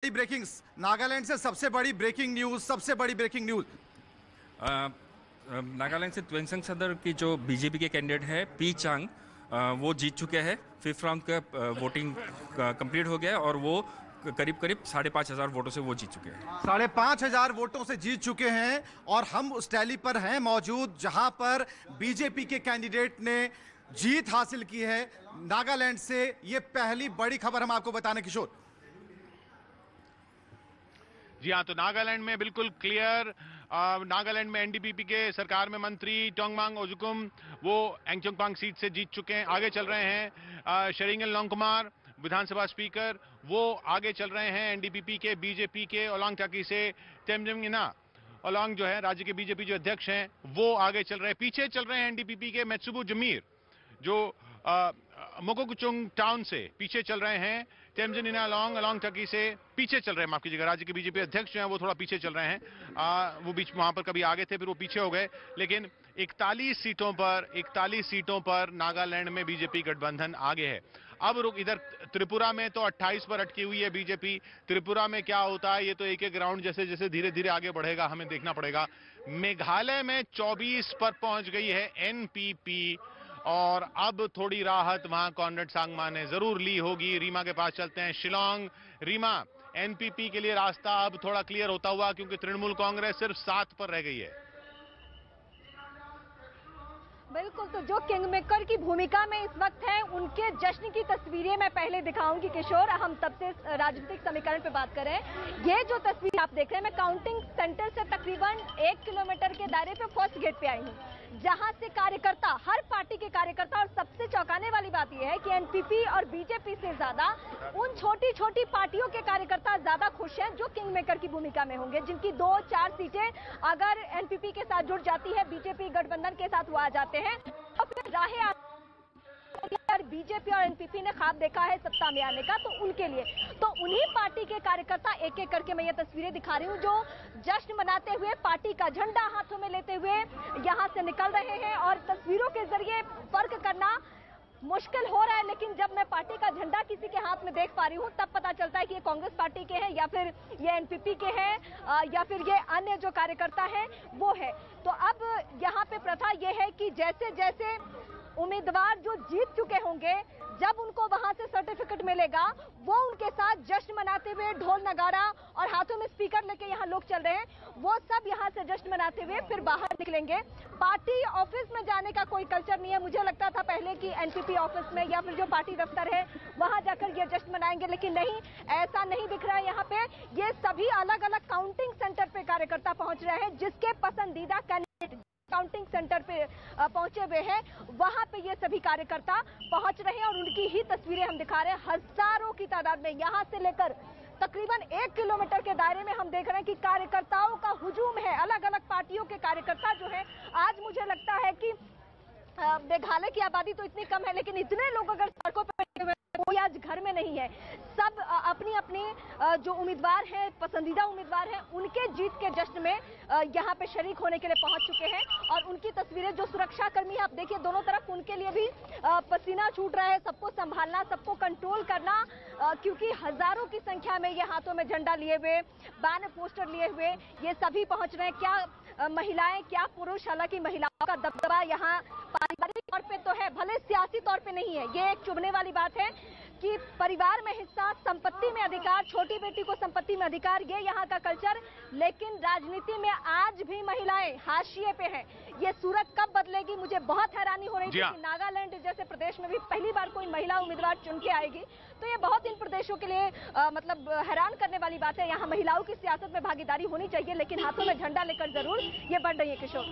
Breaking Nagaland से सबसे बड़ी ब्रेकिंग न्यूज, सबसे बड़ी ब्रेकिंग न्यूज। नागालैंड से त्वेंगसंग सदर की जो बीजेपी के कैंडिडेट है पी चांग, वो जीत चुके हैं। 5th राउंड का वोटिंग कंप्लीट हो गया है और वो करीब करीब 5,500 वोटों से वो जीत चुके हैं। 5,500 वोटों से जीत चुके हैं और हम उस टैली पर हैं मौजूद जहां पर बीजेपी के कैंडिडेट ने जीत हासिल की है नागालैंड से। ये पहली बड़ी खबर हम आपको बताने, किशोर। जी हाँ, तो नागालैंड में बिल्कुल क्लियर, नागालैंड में एनडीपीपी के सरकार में मंत्री टोंगमांग ओजुकुम वो एंगचोंगपांग सीट से जीत चुके हैं, आगे चल रहे हैं। शरिंगन लोंगकुमार विधानसभा स्पीकर वो आगे चल रहे हैं एनडीपीपी के, बीजेपी के ओलांग टाकी से तेमजिंगना ओलांग जो है राज्य के बीजेपी जो अध्यक्ष हैं वो आगे चल रहे हैं। पीछे चल रहे हैं एनडीपीपी के मेत्सुबु जमीर जो मोकोकुचुंग टाउन से पीछे चल रहे हैं। तेमजिंगना ओलांग टाकी से पीछे चल रहे हैं, माफ कीजिएगा, राज्य के बीजेपी अध्यक्ष जो हैं वो थोड़ा पीछे चल रहे हैं। वो बीच वहां पर कभी आगे थे फिर वो पीछे हो गए, लेकिन 41 सीटों पर नागालैंड में बीजेपी गठबंधन आगे है। अब रुक इधर त्रिपुरा में तो 28 पर अटकी हुई है बीजेपी। त्रिपुरा में क्या होता है ये तो एक एक राउंड जैसे जैसे धीरे धीरे आगे बढ़ेगा हमें देखना पड़ेगा। मेघालय में 24 पर पहुंच गई है एनपीपी और अब थोड़ी राहत वहां कॉनरेड सांगमा ने जरूर ली होगी। रीमा के पास चलते हैं, शिलोंग। रीमा, एनपीपी के लिए रास्ता अब थोड़ा क्लियर होता हुआ क्योंकि तृणमूल कांग्रेस सिर्फ 7 पर रह गई है। बिल्कुल, तो जो किंग मेकर की भूमिका में इस वक्त है उनके जश्न की तस्वीरें मैं पहले दिखाऊंगी किशोर। हम तब से राजनीतिक समीकरण पे बात करें। ये जो तस्वीर आप देख रहे हैं, मैं काउंटिंग सेंटर से तकरीबन 1 किलोमीटर के दायरे पे फर्स्ट गेट पे आई हूँ, जहां से कार्यकर्ता, हर पार्टी के कार्यकर्ता, और सबसे चौंकाने वाली बात यह है कि एनपीपी और बीजेपी से ज्यादा उन छोटी छोटी पार्टियों के कार्यकर्ता ज्यादा खुश हैं जो किंग मेकर की भूमिका में होंगे, जिनकी 2-4 सीटें अगर एनपीपी के साथ जुड़ जाती है, बीजेपी गठबंधन के साथ वो आ जाते हैं और फिर राहें बीजेपी और एनपीपी ने ख्वाब देखा है सत्ता में आने का, तो उनके लिए तो उन्हीं पार्टी के कार्यकर्ता एक एक करके मैं ये तस्वीरें दिखा रही हूँ जो जश्न मनाते हुए, पार्टी का झंडा हाथों में लेते हुए यहाँ से निकल रहे हैं। और तस्वीरों के जरिए फर्क करना मुश्किल हो रहा है, लेकिन जब मैं पार्टी का झंडा किसी के हाथ में देख पा रही हूँ तब पता चलता है कि ये कांग्रेस पार्टी के हैं या फिर ये एनपीपी के हैं या फिर ये अन्य जो कार्यकर्ता हैं वो है। तो अब यहाँ पे प्रथा ये है कि जैसे जैसे उम्मीदवार जो जीत चुके होंगे, जब उनको वहां से सर्टिफिकेट मिलेगा वो उनके साथ जश्न मनाते हुए, ढोल नगारा और हाथों में स्पीकर लेके यहाँ लोग चल रहे हैं, वो सब यहाँ से जश्न मनाते हुए फिर बाहर निकलेंगे। पार्टी ऑफिस में जाने का कोई कल्चर नहीं है। मुझे लगता था पहले कि एनपीपी ऑफिस में या फिर जो पार्टी दफ्तर है वहां जाकर ये जश्न मनाएंगे, लेकिन नहीं, ऐसा नहीं दिख रहा है। यहाँ पे ये सभी अलग अलग काउंटिंग सेंटर पे कार्यकर्ता पहुंच रहे हैं, जिसके पसंदीदा कैंडिडेट काउंटिंग सेंटर पे पहुंचे हुए हैं वहां पे ये सभी कार्यकर्ता पहुंच रहे हैं और उनकी ही तस्वीरें हम दिखा रहे हैं। हजारों की तादाद में यहां से लेकर तकरीबन 1 किलोमीटर के दायरे में हम देख रहे हैं कि कार्यकर्ताओं का हुजूम है। अलग अलग पार्टियों के कार्यकर्ता जो है, आज मुझे लगता है कि मेघालय की आबादी तो इतनी कम है लेकिन इतने लोग अगर सड़कों पर कोई आज घर में नहीं है, सब अपनी अपनी जो उम्मीदवार हैं, पसंदीदा उम्मीदवार हैं, उनके जीत के जश्न में यहाँ पे शरीक होने के लिए पहुंच चुके हैं। और उनकी तस्वीरें, जो सुरक्षा कर्मी है आप देखिए दोनों तरफ, उनके लिए भी पसीना छूट रहा है, सबको संभालना, सबको कंट्रोल करना, क्योंकि हजारों की संख्या में ये हाथों में झंडा लिए हुए, बैनर पोस्टर लिए हुए ये सभी पहुंच रहे हैं। क्या महिलाएं, क्या पुरुष, हालांकि महिलाओं का दबदबा यहाँ पारिवारिक तौर पे तो है, भले सियासी तौर पे नहीं है। ये एक चुभने वाली बात है कि परिवार में हिस्सा, संपत्ति में अधिकार, छोटी बेटी को संपत्ति में अधिकार, ये यहाँ का कल्चर, लेकिन राजनीति में आज भी महिलाएं हाशिए पे हैं। ये सूरत कब बदलेगी, मुझे बहुत हैरानी हो रही है कि नागालैंड जैसे प्रदेश में भी पहली बार कोई महिला उम्मीदवार चुन के आएगी, तो ये बहुत इन प्रदेशों के लिए मतलब हैरान करने वाली बात है। यहाँ महिलाओं की सियासत में भागीदारी होनी चाहिए, लेकिन हाथों में झंडा लेकर जरूर ये बढ़ रही है किशोर।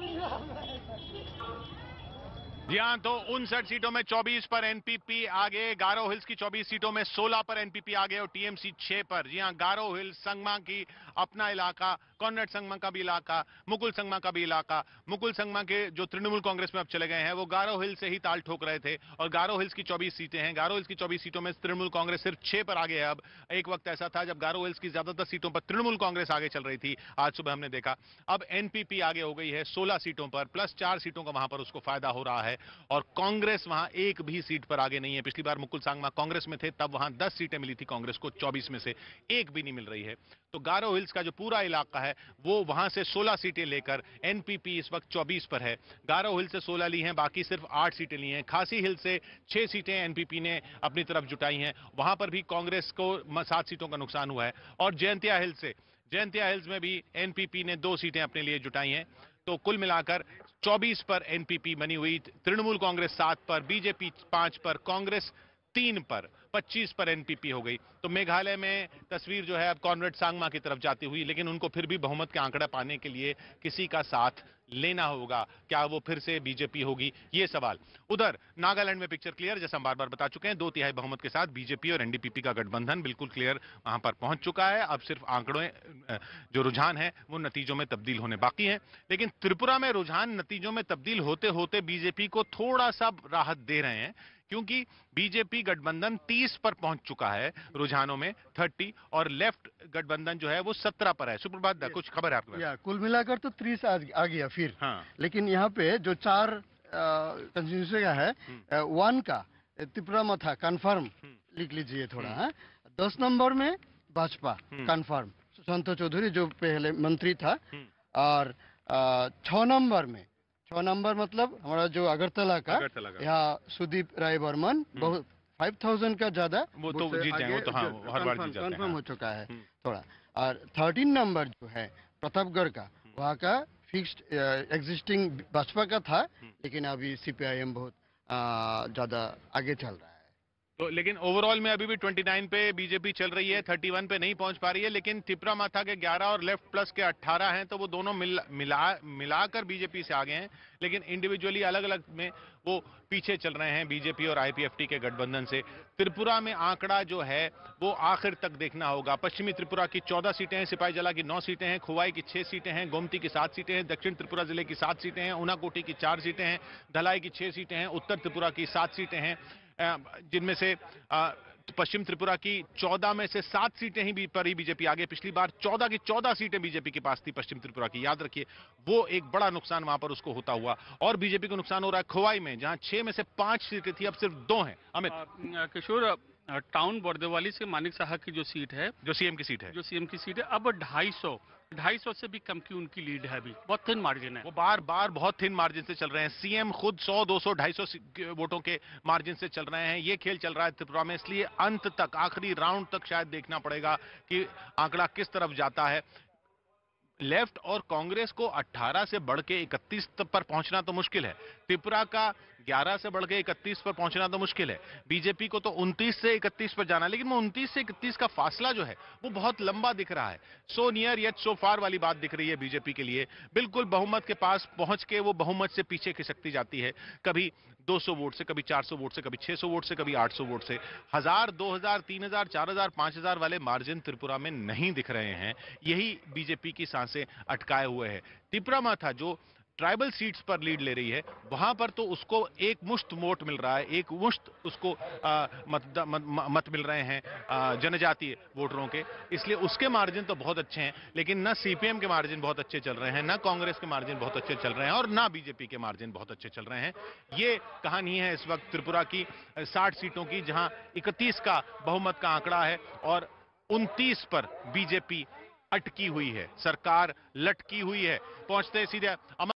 जी हाँ, तो 59 सीटों में 24 पर एनपीपी आगे, गारो हिल्स की 24 सीटों में 16 पर एनपीपी आगे और टीएमसी 6 पर। जी हाँ, गारो हिल्स संगमा की अपना इलाका, कॉनरेड संगमा का भी इलाका, मुकुल संगमा का भी इलाका। मुकुल संगमा के जो तृणमूल कांग्रेस में अब चले गए हैं वो गारो हिल्स से ही ताल ठोक रहे थे और गारो हिल्स की 24 सीटें हैं। गारो हिल्स की 24 सीटों में तृणमूल कांग्रेस सिर्फ 6 पर आगे है। अब एक वक्त ऐसा था जब गारो हिल्स की ज्यादातर सीटों पर तृणमूल कांग्रेस आगे चल रही थी, आज सुबह हमने देखा अब एनपीपी आगे हो गई है 16 सीटों पर, प्लस 4 सीटों का वहां पर उसको फायदा हो रहा है। और कांग्रेस वहां एक भी सीट पर आगे नहीं है। पिछली बार मुकुल सांगमा कांग्रेस में थे, तब वहां 10 सीटें मिली थी कांग्रेस को, 24 में से एक भी नहीं मिल रही है। तो गारो हिल्स का जो पूरा इलाका है वो वहां से 16 सीटें लेकर एनपीपी इस वक्त 24 पर है। गारो हिल से 16 ली हैं, बाकी सिर्फ 8 सीटें ली हैं। खासी हिल से 6 सीटें एनपीपी ने अपनी तरफ जुटाई हैं, वहां पर भी कांग्रेस को 7 सीटों का नुकसान हुआ है। और जयंतिया हिल्स में भी एनपीपी ने 2 सीटें अपने लिए जुटाई हैं। तो कुल मिलाकर 24 पर एनपीपी बनी हुई, तृणमूल कांग्रेस 7 पर, बीजेपी 5 पर, कांग्रेस 3 पर, 25 पर एनपीपी हो गई। तो मेघालय में तस्वीर जो है अब कॉनरेड सांगमा की तरफ जाती हुई, लेकिन उनको फिर भी बहुमत के आंकड़ा पाने के लिए किसी का साथ लेना होगा। क्या वो फिर से बीजेपी होगी, ये सवाल। उधर नागालैंड में पिक्चर क्लियर, जैसा हम बार बार बता चुके हैं, 2/3 बहुमत के साथ बीजेपी और एनडीपीपी का गठबंधन बिल्कुल क्लियर वहां पर पहुंच चुका है। अब सिर्फ आंकड़ों जो रुझान है वो नतीजों में तब्दील होने बाकी हैं। लेकिन त्रिपुरा में रुझान नतीजों में तब्दील होते होते बीजेपी को थोड़ा सा राहत दे रहे हैं, क्योंकि बीजेपी गठबंधन 30 पर पहुंच चुका है रुझानों में, 30, और लेफ्ट गठबंधन जो है वो 17 पर है। सुप्रभात, कुछ खबर है आपके पास? कुल मिलाकर तो 30 आ गया फिर। हाँ। लेकिन यहाँ पे जो 4 कंस्टिट्यूंसी का है, 1 का त्रिपुरा में था कंफर्म, लिख लीजिए थोड़ा। हाँ? 10 नंबर में भाजपा कंफर्म, संतो चौधरी जो पहले मंत्री था। और 6 नंबर मतलब हमारा जो अगरतला का यहाँ सुदीप राय बर्मन, बहुत 5000 का ज्यादा वो तो जीत जाएंगे, वो तो हाँ, हर बार जीत जाते हैं। कंफर्म हो चुका है थोड़ा। और 13 नंबर जो है प्रतापगढ़ का, वहाँ का फिक्स्ड एग्जिस्टिंग भाजपा का था, लेकिन अभी सीपीआईएम बहुत ज्यादा आगे चल रहा है। तो लेकिन ओवरऑल में अभी भी 29 पे बीजेपी चल रही है, 31 पे नहीं पहुंच पा रही है। लेकिन तिपरा माथा के 11 और लेफ्ट प्लस के 18 हैं, तो वो दोनों मिलाकर बीजेपी से आगे हैं। लेकिन इंडिविजुअली अलग अलग में वो पीछे चल रहे हैं बीजेपी और आईपीएफटी के गठबंधन से। त्रिपुरा में आंकड़ा जो है वो आखिर तक देखना होगा। पश्चिमी त्रिपुरा की 14 सीटें हैं, सिपाहीजला की 9 सीटें हैं, खुवाई की 6 सीटें हैं, गोमती की 7 सीटें हैं, दक्षिण त्रिपुरा जिले की 7 सीटें हैं, उनाकोटी की 4 सीटें हैं, धलाई की 6 सीटें हैं, उत्तर त्रिपुरा की 7 सीटें हैं, जिनमें से पश्चिम त्रिपुरा की 14 में से 7 सीटें ही पर ही बीजेपी आगे। पिछली बार 14 की 14 सीटें बीजेपी के पास थी पश्चिम त्रिपुरा की, याद रखिए। वो एक बड़ा नुकसान वहां पर उसको होता हुआ। और बीजेपी को नुकसान हो रहा है खुवाई में, जहां 6 में से 5 सीटें थी, अब सिर्फ 2 हैं। अमित किशोर, टाउन बर्देवाली से मानिक साहा की जो सीट है, जो सीएम की सीट है, अब 250 से भी कम की उनकी लीड है। अभी बहुत थिन मार्जिन है। वो बार बहुत थिन मार्जिन से चल रहे हैं। सीएम खुद 100, 200, 250 वोटों के मार्जिन से चल रहे हैं। ये खेल चल रहा है त्रिपुरा में, इसलिए अंत तक, आखिरी राउंड तक शायद देखना पड़ेगा कि आंकड़ा किस तरफ जाता है। लेफ्ट और कांग्रेस को 18 से बढ़ के 31 पर पहुंचना तो मुश्किल है। त्रिपुरा का 11 से बढ़ के 31 पर पहुंचना तो मुश्किल है। बीजेपी को तो 29 से 31 पर जाना, लेकिन वो 29 से 31 का फासला जो है वो बहुत लंबा दिख रहा है। सो नियर येट सो फार वाली बात दिख रही है बीजेपी के लिए। बिल्कुल बहुमत के पास पहुंच के वो बहुमत से पीछे खिसकती जाती है, कभी 200 वोट से, कभी 400 वोट से, कभी 600 वोट से, कभी 800 वोट से। 1000, 2000, 3000, 4000, 5000 वाले मार्जिन त्रिपुरा में नहीं दिख रहे हैं। यही बीजेपी की सांसें अटकाए हुए है। त्रिपुरा माथा जो ट्राइबल सीट्स पर लीड ले रही है, वहां पर तो उसको एक मुश्त वोट मिल रहा है, एक मुश्त उसको मत मिल रहे हैं जनजातीय वोटरों के, इसलिए उसके मार्जिन तो बहुत अच्छे हैं। लेकिन ना सीपीएम के मार्जिन बहुत अच्छे चल रहे हैं, ना कांग्रेस के मार्जिन बहुत अच्छे चल रहे हैं, और ना बीजेपी के मार्जिन बहुत अच्छे चल रहे हैं। ये कहानी है इस वक्त त्रिपुरा की 60 सीटों की, जहां 31 का बहुमत का आंकड़ा है और 29 पर बीजेपी अटकी हुई है, सरकार लटकी हुई है। पहुंचते सीधे